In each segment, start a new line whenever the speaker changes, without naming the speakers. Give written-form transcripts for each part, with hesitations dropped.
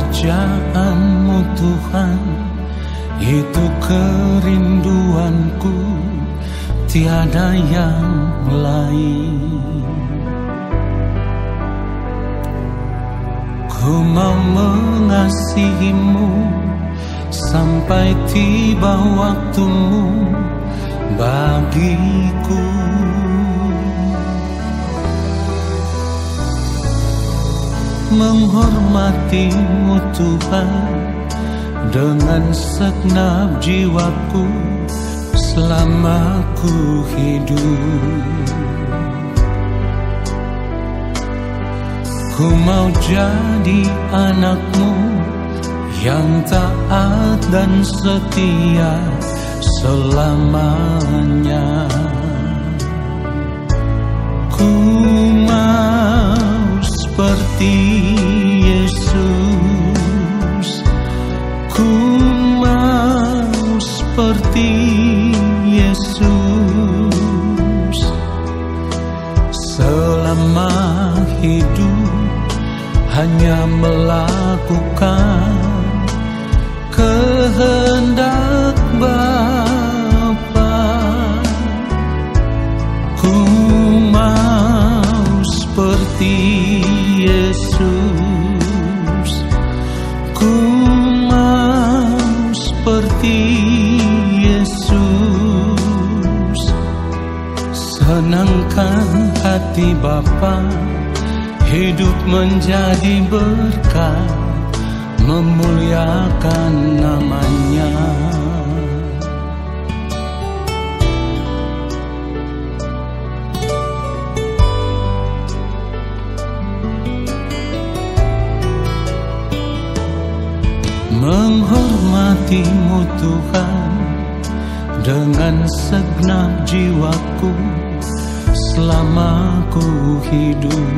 Kerajaanmu Tuhan, itu kerinduanku, tiada yang lain. Ku mau mengasihimu sampai tiba waktumu bagiku. Menghormatimu Tuhan dengan segenap jiwaku selama ku hidup. Ku mau jadi anakmu yang taat dan setia selamanya. Ku mau seperti Yesus, ku mau seperti Yesus. Selama hidup hanya melakukan kehendak Bapa. Ku mau seperti Yesus, ku mau seperti Yesus. Senangkan hati Bapa, hidup menjadi berkat, memuliakan namanya. Menghormatimu Tuhan dengan segenap jiwaku selama ku hidup.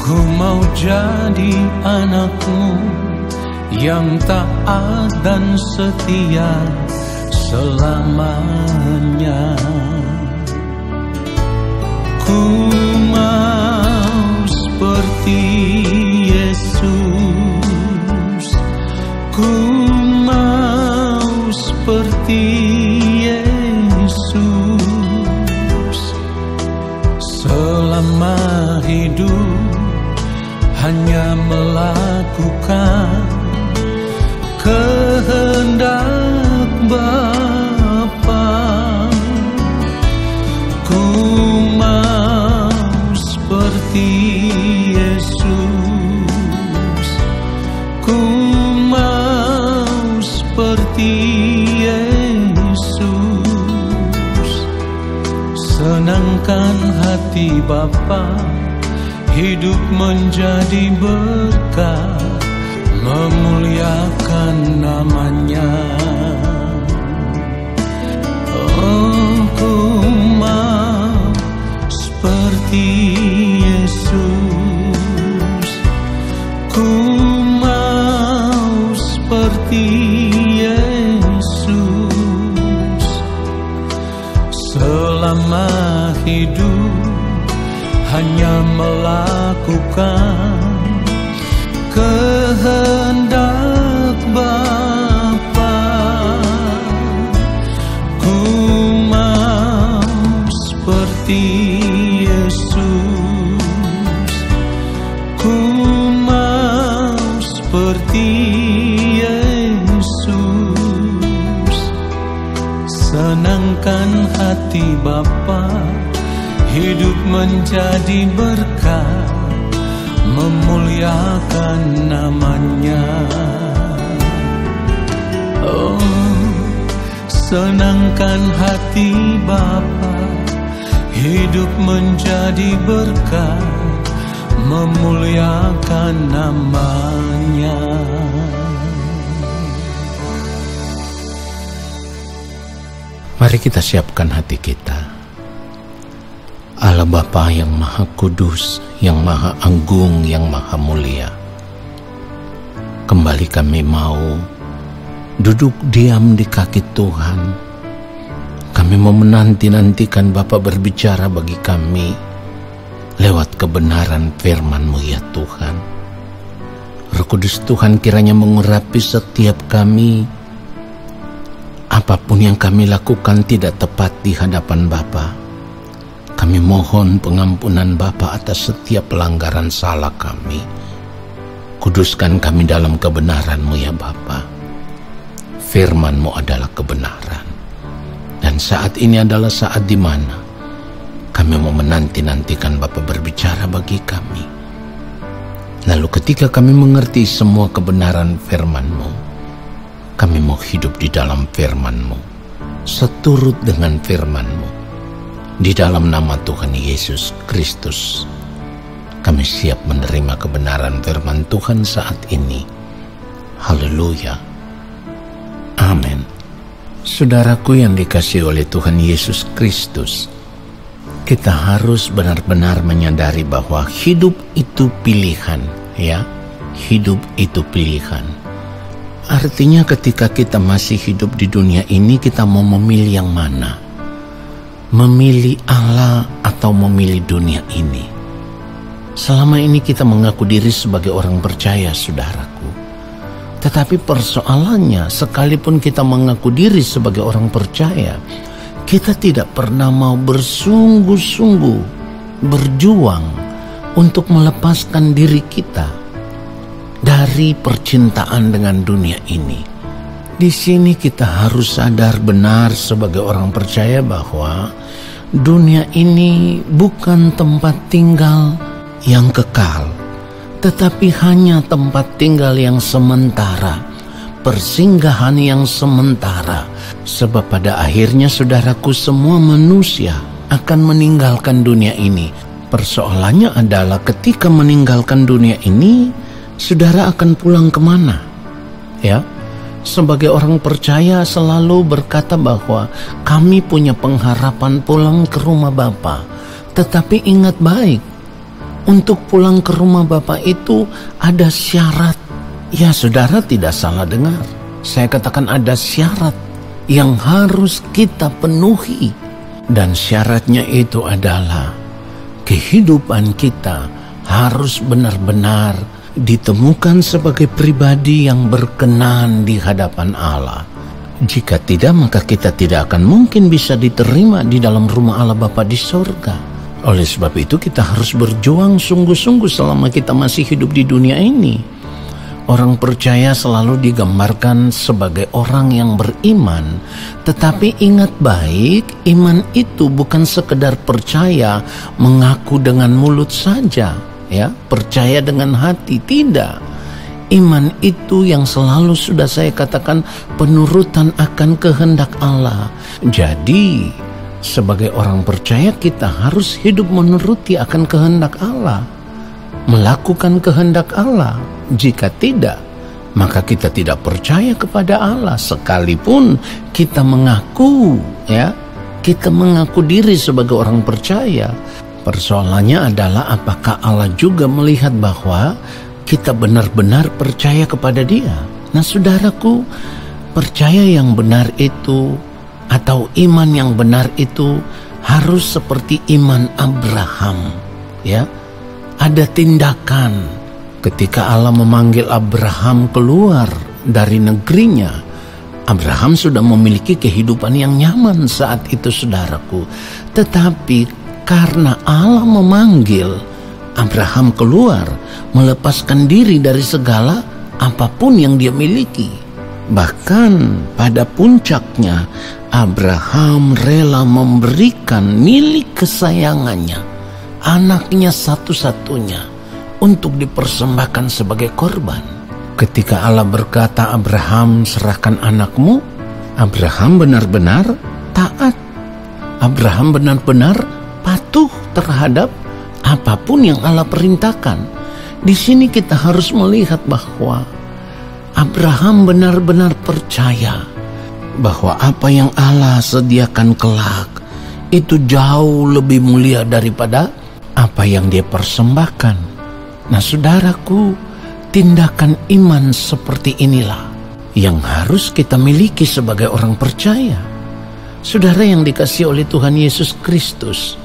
Ku mau jadi anakmu yang taat dan setia selamanya. Ku mau seperti Yesus, ku mau seperti Yesus. Selama hidup hanya melakukan kehendak Bapa. Ku mau seperti Yesus, ku mau seperti Yesus. Senangkan hati Bapa, hidup menjadi berkat, memuliakan namanya. Oh, ku mau seperti Yesus, ku mau seperti Yesus. Selama hidup hanya melakukan kehendak Bapa. Ku mau seperti Yesus, ku mau seperti Yesus. Senangkan hati Bapa, hidup menjadi berkat, memuliakan namanya. Oh, senangkan hati Bapa, hidup menjadi berkat, memuliakan namanya.
Mari kita siapkan hati kita. Allah Bapa yang Maha Kudus, yang Maha Agung, yang Maha Mulia, kembali kami mau duduk diam di kaki Tuhan. Kami mau menanti-nantikan Bapa berbicara bagi kami lewat kebenaran firman-Mu ya Tuhan. Roh Kudus Tuhan kiranya mengurapi setiap kami. Apapun yang kami lakukan tidak tepat di hadapan Bapa, kami mohon pengampunan Bapa atas setiap pelanggaran salah kami. Kuduskan kami dalam kebenaran-Mu ya Bapa. Firman-Mu adalah kebenaran. Dan saat ini adalah saat di mana kami mau menanti-nantikan Bapa berbicara bagi kami. Lalu ketika kami mengerti semua kebenaran firman-Mu, kami mau hidup di dalam firman-Mu, seturut dengan firman-Mu. Di dalam nama Tuhan Yesus Kristus, kami siap menerima kebenaran firman Tuhan saat ini. Haleluya. Amin. Saudaraku yang dikasihi oleh Tuhan Yesus Kristus, kita harus benar-benar menyadari bahwa hidup itu pilihan, ya. Hidup itu pilihan. Artinya ketika kita masih hidup di dunia ini, kita mau memilih yang mana? Memilih Allah atau memilih dunia ini? Selama ini kita mengaku diri sebagai orang percaya, saudaraku. Tetapi persoalannya, sekalipun kita mengaku diri sebagai orang percaya, kita tidak pernah mau bersungguh-sungguh berjuang untuk melepaskan diri kita dari percintaan dengan dunia ini. Di sini kita harus sadar benar sebagai orang percaya bahwa dunia ini bukan tempat tinggal yang kekal, tetapi hanya tempat tinggal yang sementara, persinggahan yang sementara. Sebab pada akhirnya saudaraku, semua manusia akan meninggalkan dunia ini. Persoalannya adalah ketika meninggalkan dunia ini, saudara akan pulang kemana? Ya, sebagai orang percaya selalu berkata bahwa kami punya pengharapan pulang ke rumah Bapa. Tetapi ingat baik, untuk pulang ke rumah Bapa itu ada syarat. Ya, saudara tidak salah dengar. Saya katakan ada syarat yang harus kita penuhi. Dan syaratnya itu adalah kehidupan kita harus benar-benar ditemukan sebagai pribadi yang berkenan di hadapan Allah. Jika tidak, maka kita tidak akan mungkin bisa diterima di dalam rumah Allah Bapa di sorga. Oleh sebab itu kita harus berjuang sungguh-sungguh selama kita masih hidup di dunia ini. Orang percaya selalu digambarkan sebagai orang yang beriman. Tetapi ingat baik, iman itu bukan sekedar percaya mengaku dengan mulut saja, ya, percaya dengan hati, tidak. Iman itu yang selalu sudah saya katakan penurutan akan kehendak Allah. Jadi sebagai orang percaya kita harus hidup menuruti akan kehendak Allah, melakukan kehendak Allah. Jika tidak, maka kita tidak percaya kepada Allah, sekalipun kita mengaku, ya, kita mengaku diri sebagai orang percaya. Persoalannya adalah apakah Allah juga melihat bahwa kita benar-benar percaya kepada Dia. Nah, saudaraku, percaya yang benar itu atau iman yang benar itu harus seperti iman Abraham, ya. Ada tindakan. Ketika Allah memanggil Abraham keluar dari negerinya, Abraham sudah memiliki kehidupan yang nyaman saat itu, saudaraku. Tetapi karena Allah memanggil Abraham keluar, melepaskan diri dari segala apapun yang dia miliki. Bahkan pada puncaknya, Abraham rela memberikan milik kesayangannya, anaknya satu-satunya, untuk dipersembahkan sebagai korban. Ketika Allah berkata, Abraham, serahkan anakmu, Abraham benar-benar taat. Abraham benar-benar patuh terhadap apapun yang Allah perintahkan. Di sini kita harus melihat bahwa Abraham benar-benar percaya bahwa apa yang Allah sediakan kelak itu jauh lebih mulia daripada apa yang dia persembahkan. Nah, saudaraku, tindakan iman seperti inilah yang harus kita miliki sebagai orang percaya. Saudara yang dikasihi oleh Tuhan Yesus Kristus,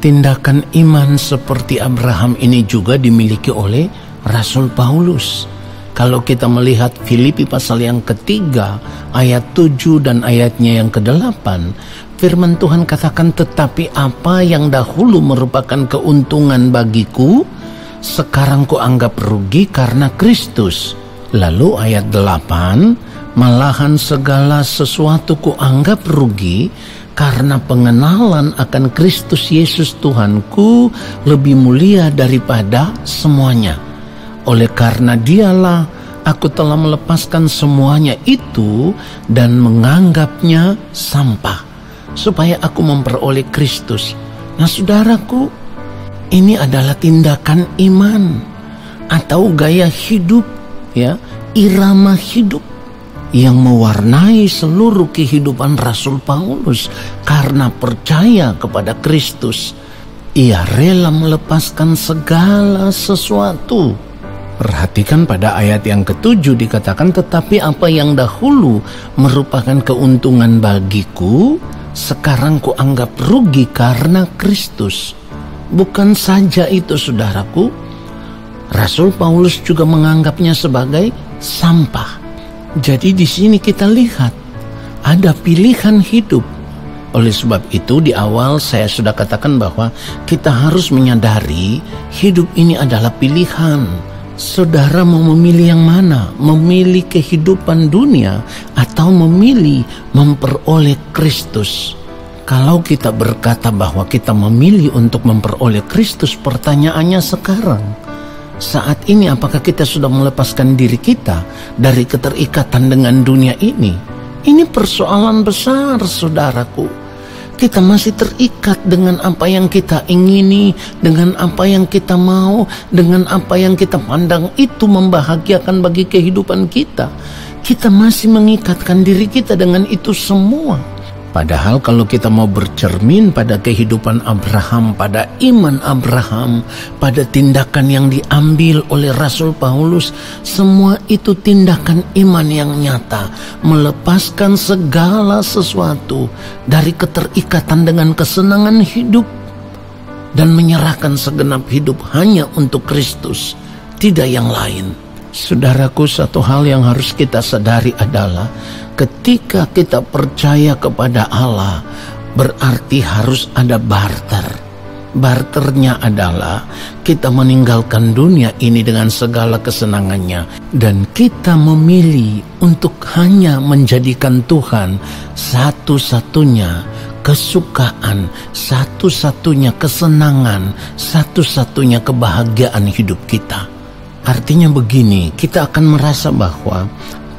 Tindakan iman seperti Abraham ini juga dimiliki oleh Rasul Paulus. Kalau kita melihat Filipi pasal yang ketiga, ayat 7 dan ayatnya yang ke-8, firman Tuhan katakan, tetapi apa yang dahulu merupakan keuntungan bagiku, sekarang kuanggap rugi karena Kristus. Lalu ayat 8, malahan segala sesuatu kuanggap rugi karena pengenalan akan Kristus Yesus Tuhanku lebih mulia daripada semuanya. Oleh karena dialah aku telah melepaskan semuanya itu dan menganggapnya sampah, supaya aku memperoleh Kristus. Nah saudaraku, ini adalah tindakan iman atau gaya hidup, ya, irama hidup yang mewarnai seluruh kehidupan Rasul Paulus. Karena percaya kepada Kristus, ia rela melepaskan segala sesuatu. Perhatikan pada ayat yang ke-7 dikatakan, tetapi apa yang dahulu merupakan keuntungan bagiku, sekarang kuanggap rugi karena Kristus. Bukan saja itu saudaraku, Rasul Paulus juga menganggapnya sebagai sampah. Jadi di sini kita lihat ada pilihan hidup. Oleh sebab itu di awal saya sudah katakan bahwa kita harus menyadari hidup ini adalah pilihan. Saudara mau memilih yang mana? Memilih kehidupan dunia atau memilih memperoleh Kristus? Kalau kita berkata bahwa kita memilih untuk memperoleh Kristus, pertanyaannya sekarang, saat ini apakah kita sudah melepaskan diri kita dari keterikatan dengan dunia ini? Ini persoalan besar saudaraku. Kita masih terikat dengan apa yang kita ingini, dengan apa yang kita mau, dengan apa yang kita pandang itu membahagiakan bagi kehidupan kita. Kita masih mengikatkan diri kita dengan itu semua. Padahal kalau kita mau bercermin pada kehidupan Abraham, pada iman Abraham, pada tindakan yang diambil oleh Rasul Paulus, semua itu tindakan iman yang nyata, melepaskan segala sesuatu dari keterikatan dengan kesenangan hidup dan menyerahkan segenap hidup hanya untuk Kristus, tidak yang lain. Saudaraku, satu hal yang harus kita sadari adalah ketika kita percaya kepada Allah, berarti harus ada barter. Barternya adalah kita meninggalkan dunia ini dengan segala kesenangannya, dan kita memilih untuk hanya menjadikan Tuhan satu-satunya kesukaan, satu-satunya kesenangan, satu-satunya kebahagiaan hidup kita. Artinya begini, kita akan merasa bahwa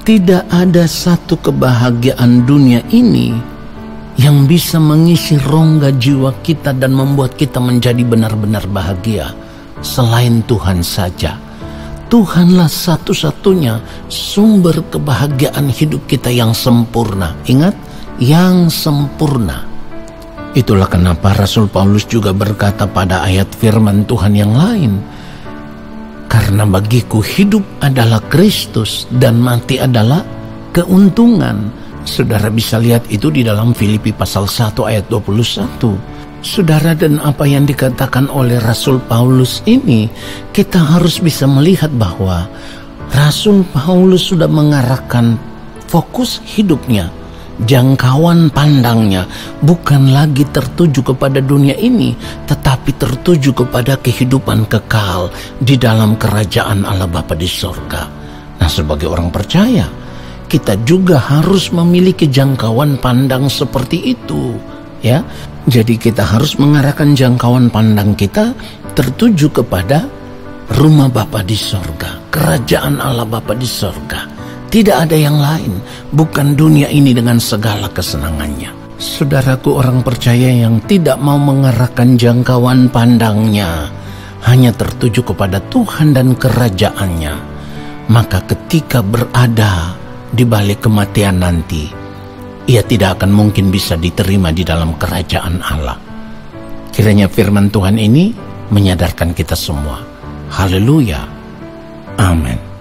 tidak ada satu kebahagiaan dunia ini yang bisa mengisi rongga jiwa kita dan membuat kita menjadi benar-benar bahagia selain Tuhan saja. Tuhanlah satu-satunya sumber kebahagiaan hidup kita yang sempurna. Ingat, yang sempurna. Itulah kenapa Rasul Paulus juga berkata pada ayat firman Tuhan yang lain, karena bagiku hidup adalah Kristus dan mati adalah keuntungan. Saudara bisa lihat itu di dalam Filipi pasal 1 ayat 21. Saudara, dan apa yang dikatakan oleh Rasul Paulus ini, kita harus bisa melihat bahwa Rasul Paulus sudah mengarahkan fokus hidupnya, jangkauan pandangnya bukan lagi tertuju kepada dunia ini, tetapi tertuju kepada kehidupan kekal di dalam kerajaan Allah Bapa di sorga. Nah, sebagai orang percaya, kita juga harus memiliki jangkauan pandang seperti itu, ya. Jadi kita harus mengarahkan jangkauan pandang kita tertuju kepada rumah Bapa di sorga, kerajaan Allah Bapa di sorga. Tidak ada yang lain, bukan dunia ini dengan segala kesenangannya. Saudaraku, orang percaya yang tidak mau mengarahkan jangkauan pandangnya hanya tertuju kepada Tuhan dan kerajaannya, maka ketika berada di balik kematian nanti, ia tidak akan mungkin bisa diterima di dalam kerajaan Allah. Kiranya firman Tuhan ini menyadarkan kita semua. Haleluya. Amin.